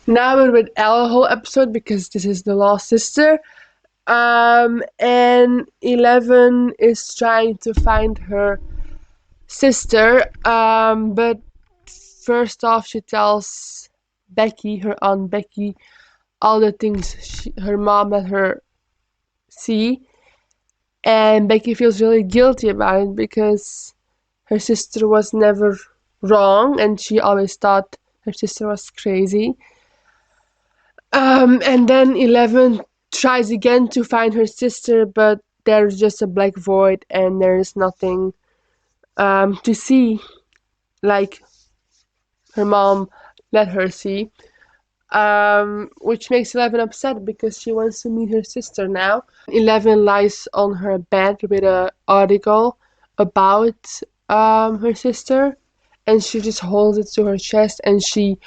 Now we're with Elle whole episode because this is the lost sister. And 11 is trying to find her sister. But first off, she tells Becky, her aunt Becky, all the things her mom let her see. And Becky feels really guilty about it because her sister was never wrong and she always thought her sister was crazy. And then 11 tries again to find her sister, but there's just a black void and there's nothing to see like her mom let her see. Which makes 11 upset because she wants to meet her sister now. 11 lies on her bed with an article about her sister, and she just holds it to her chest and she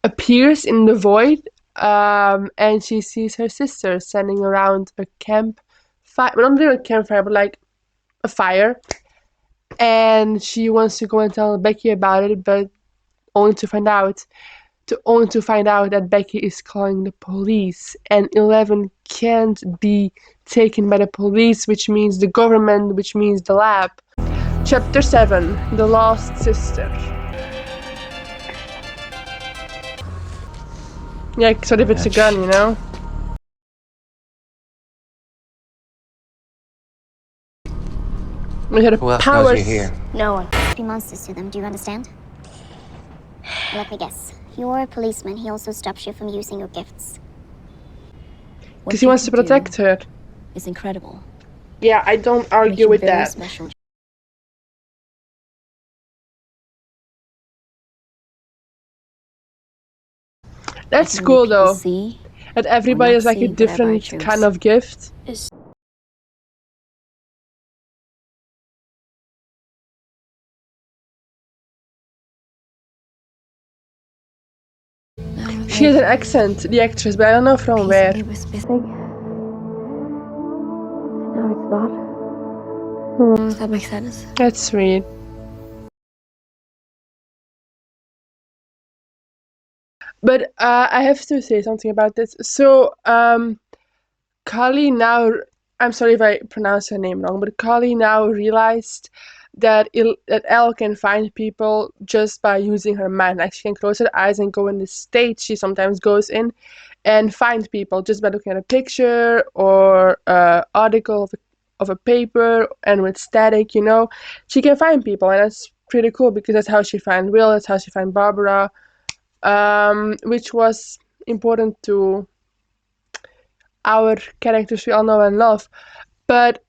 appears in the void, and she sees her sister standing around a campfire. Well, not really a campfire, but like a fire. And she wants to go and tell Becky about it, but only to find out that Becky is calling the police, and 11 can't be taken by the police, which means the government, which means the lab. Chapter 7: The Lost Sister. Yeah, sort of it's a gun, you know? We had Who else powers. knows you're here? No one. Be monsters to them, do you understand? Let me guess. You're a policeman. He also stops you from using your gifts. Because he wants to protect her. It's incredible. Yeah, I don't argue with that. Special. That's cool though. See that everybody has like a see different kind of gift. She has an accent, the actress, but I don't know from where. It was big. No, it's not. Does that make sense? That's sweet. But I have to say something about this. So, Kali now, I'm sorry if I pronounce her name wrong, but Kali now realized that Elle can find people just by using her mind. Like she can close her eyes and go in the state she sometimes goes in and find people just by looking at a picture or an article of a paper, and with static, you know, she can find people, and that's pretty cool because that's how she found Will, that's how she found Barbara, which was important to our characters we all know and love. But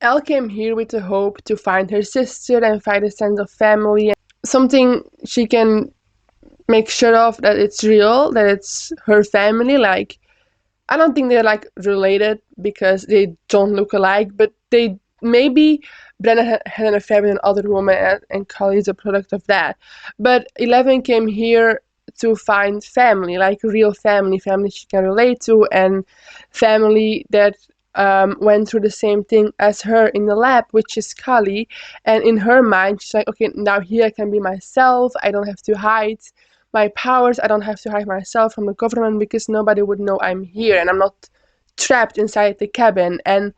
Elle came here with the hope to find her sister and find a sense of family, something she can make sure of that it's real, that it's her family. Like, I don't think they're like related because they don't look alike, but they maybe Brenna had an affair with another woman, and Kali is a product of that. But 11 came here to find family, like real family she can relate to, and family that went through the same thing as her in the lab, which is Kali. And in her mind, she's like, okay, now here I can be myself. I don't have to hide my powers. I don't have to hide myself from the government because nobody would know I'm here and I'm not trapped inside the cabin. And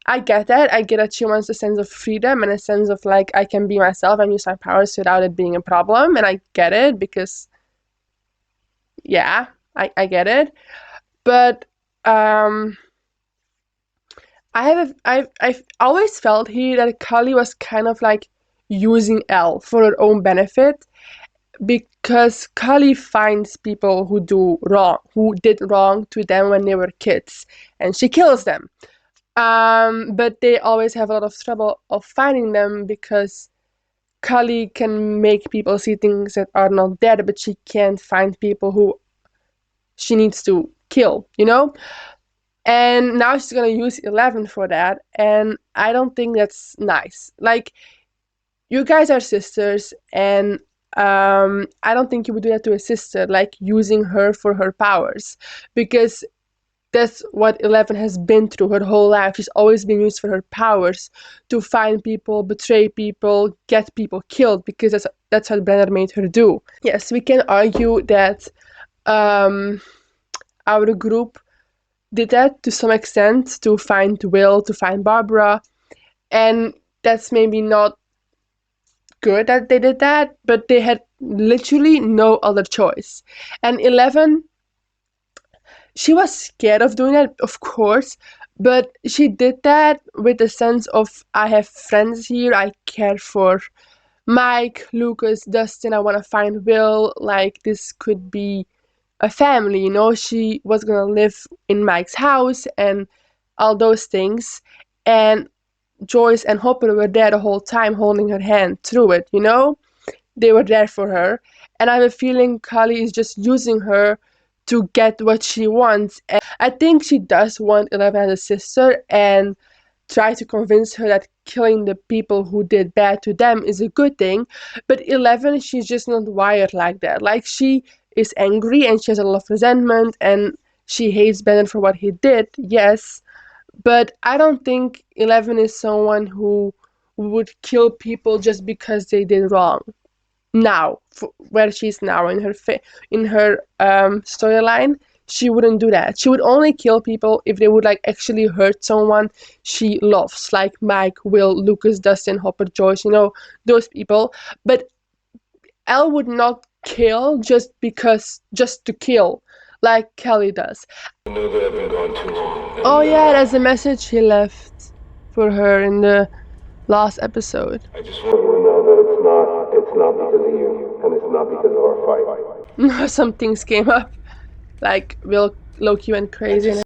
I get that. I get that she wants a sense of freedom and a sense of like I can be myself and use my powers without it being a problem. And I get it because, yeah, I get it. But I've always felt here that Kali was kind of like using Elle for her own benefit, because Kali finds people who did wrong to them when they were kids, and she kills them. But they always have a lot of trouble of finding them because Kali can make people see things that are not there, but she can't find people who she needs to kill, you know? And now she's gonna use 11 for that, and I don't think that's nice. Like, you guys are sisters, and I don't think you would do that to a sister, like using her for her powers, because that's what Eleven has been through her whole life. She's always been used for her powers to find people, betray people, get people killed, because that's what Brenner made her do. Yes, we can argue that our group did that to some extent to find Will, to find Barbara, and that's maybe not good that they did that, but they had literally no other choice. And Eleven, she was scared of doing that, of course, but she did that with a sense of, I have friends here, I care for Mike, Lucas, Dustin, I want to find Will, like this could be a family, you know. She was gonna live in Mike's house and all those things, and Joyce and Hopper were there the whole time holding her hand through it, you know? They were there for her. And I have a feeling Kali is just using her to get what she wants. And I think she does want Eleven as a sister and try to convince her that killing the people who did bad to them is a good thing. But Eleven, she's just not wired like that. Like, she is angry and she has a lot of resentment and she hates Bennett for what he did, yes, but I don't think Eleven is someone who would kill people just because they did wrong. Now, where she's now in her storyline, she wouldn't do that. She would only kill people if they would like actually hurt someone she loves, like Mike, Will, Lucas, Dustin, Hopper, Joyce, you know, those people. But Elle would not kill just to kill, like Kelly does. I know that I've been gone too long. Oh yeah, there's a message he left for her in the last episode. I just want you to know that it's not because of you, and it's not because of our fight. Some things came up, like Will Loki went crazy. Of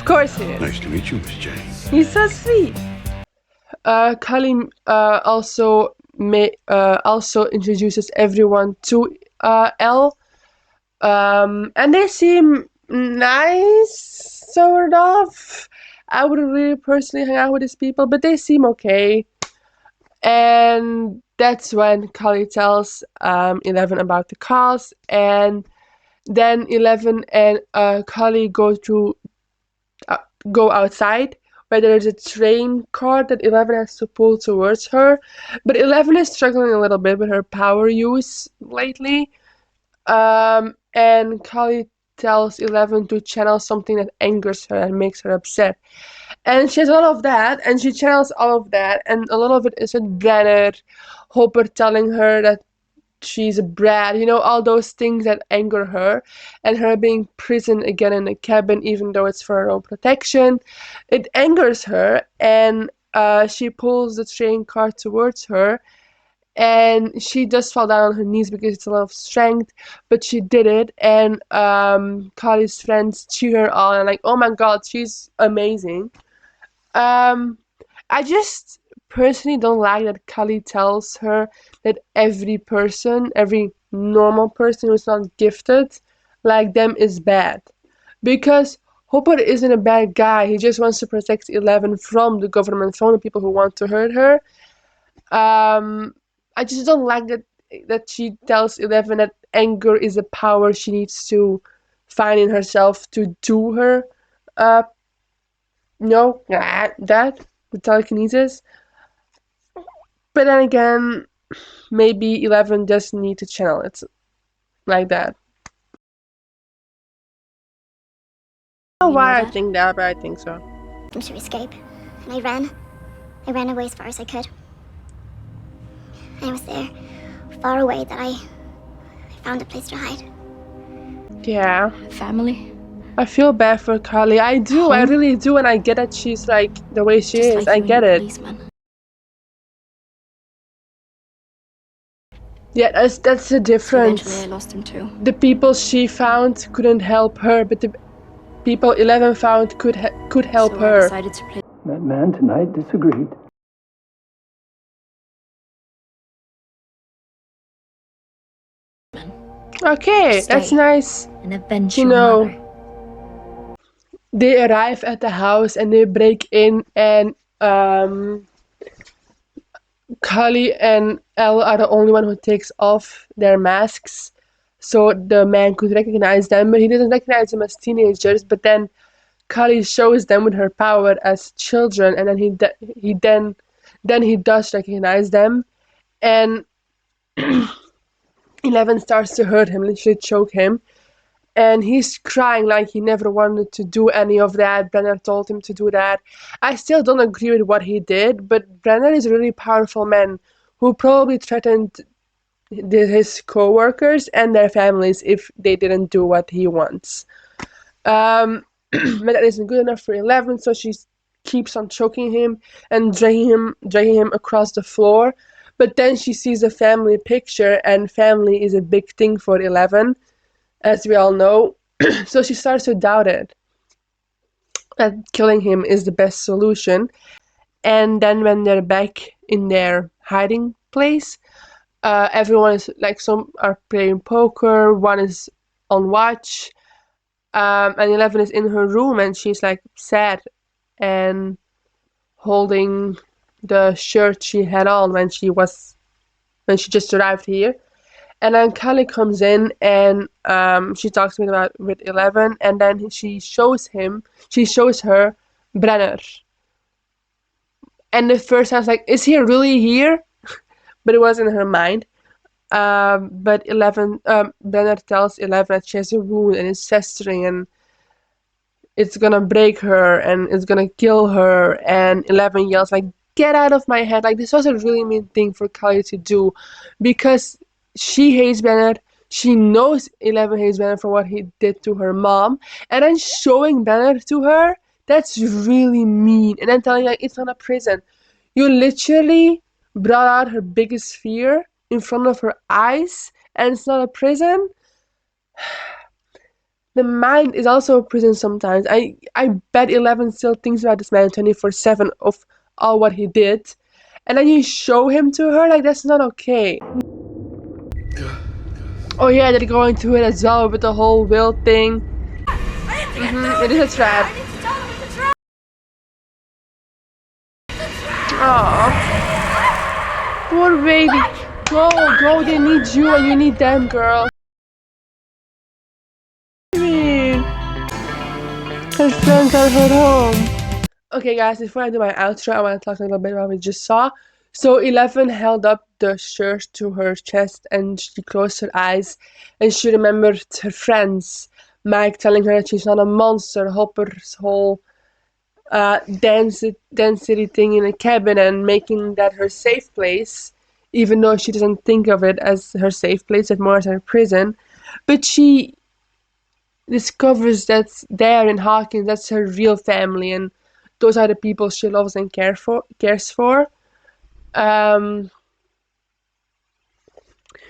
course he is. Nice to meet you, Miss Jane. He's so sweet. Kali also introduces everyone to Elle, and they seem nice, sort of. I wouldn't really personally hang out with these people, but they seem okay. And that's when Kali tells Eleven about the cause, and then Eleven and Kali go outside where there's a train car that Eleven has to pull towards her. But Eleven is struggling a little bit with her power use lately. And Kali tells Eleven to channel something that angers her and makes her upset. And she has a lot of that, and she channels all of that, and a lot of it is with Brenner, Hopper telling her that she's a brat, you know, all those things that anger her, and her being prisoned again in a cabin, even though it's for her own protection. It angers her, and she pulls the train car towards her, and she does fall down on her knees because it's a lot of strength, but she did it, and Kali's friends cheer her on, and like, oh my god, she's amazing. I just personally don't like that Kali tells her that every normal person who's not gifted like them is bad. Because Hopper isn't a bad guy, he just wants to protect Eleven from the government, from the people who want to hurt her. I just don't like that she tells Eleven that anger is a power she needs to find in herself to do her that with telekinesis. But then again, maybe Eleven doesn't need to channel it like that. I don't know why I think that, but I think so. To escape, and I ran. I ran away as far as I could. And I was there, far away, that I found a place to hide. Yeah. Family? I feel bad for Kali. I do, I really do, and I get that she's like the way she Just is. like I you and get your it. policeman. Yeah, that's the difference. Eventually I lost him too. The people she found couldn't help her, but the people Eleven found could help So I her. decided to play. That man tonight disagreed. Okay, Stay. that's nice. And avenge You your know, mother. they arrive at the house and they break in, and Kali and Elle are the only one who takes off their masks. so the man could recognize them, but he doesn't recognize them as teenagers. But then Kali shows them with her power as children, and then he does recognize them, and 11 starts to hurt him, literally choke him, and he's crying like he never wanted to do any of that. Brenner told him to do that. I still don't agree with what he did, but Brenner is a really powerful man who probably threatened his co-workers and their families if they didn't do what he wants. But that isn't good enough for 11, so she keeps on choking him and dragging him across the floor. But then she sees a family picture, and family is a big thing for 11, as we all know. So she starts to doubt it, that killing him is the best solution. And then when they're back in their hiding place, everyone is like, some are playing poker, one is on watch, and 11 is in her room, and she's like sad and holding the shirt she had on when she just arrived here. And then Kali comes in, and she talks with 11, and then she shows her Brenner. And at first I was like, is he really here? But it was in her mind. But Brenner tells 11 that she has a wound and it's festering and it's gonna break her and it's gonna kill her. And 11 yells like, get out of my head. Like, this was a really mean thing for Kali to do, because she hates Brenner. She knows 11 hates Brenner for what he did to her mom, and then showing Brenner to her, that's really mean. And then telling her, like, it's not a prison. You literally brought out her biggest fear in front of her eyes, and it's not a prison. The mind is also a prison sometimes. I bet 11 still thinks about this man 24/7 of all what he did, and then you show him to her, like, that's not okay. Oh yeah, they're going to it as well with the whole will thing. It is a trap. Aww. Poor baby. Go, they need you and you need them, girl. Her friends are at home. Okay guys, before I do my outro, I want to talk a little bit about what we just saw. So 11 held up the shirt to her chest and she closed her eyes and she remembered her friends. Mike telling her that she's not a monster, Hopper's whole density thing in a cabin and making that her safe place, even though she doesn't think of it as her safe place, but more as her prison. But she discovers that's there in Hawkins, that's her real family, and those are the people she loves and cares for.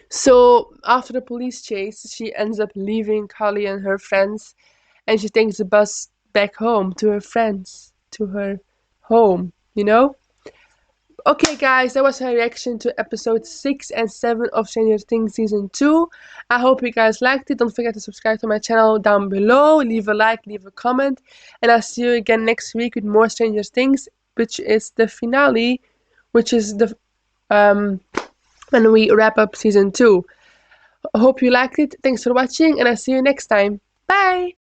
So after the police chase, she ends up leaving Kali and her friends, and she takes the bus back home to her friends, to her home, you know? Okay guys, that was her reaction to episode 6 and 7 of Stranger Things season 2. I hope you guys liked it. Don't forget to subscribe to my channel down below, leave a like, leave a comment, and I'll see you again next week with more Stranger Things, which is the finale, which is the when we wrap up season 2. I hope you liked it. Thanks for watching, and I'll see you next time. Bye!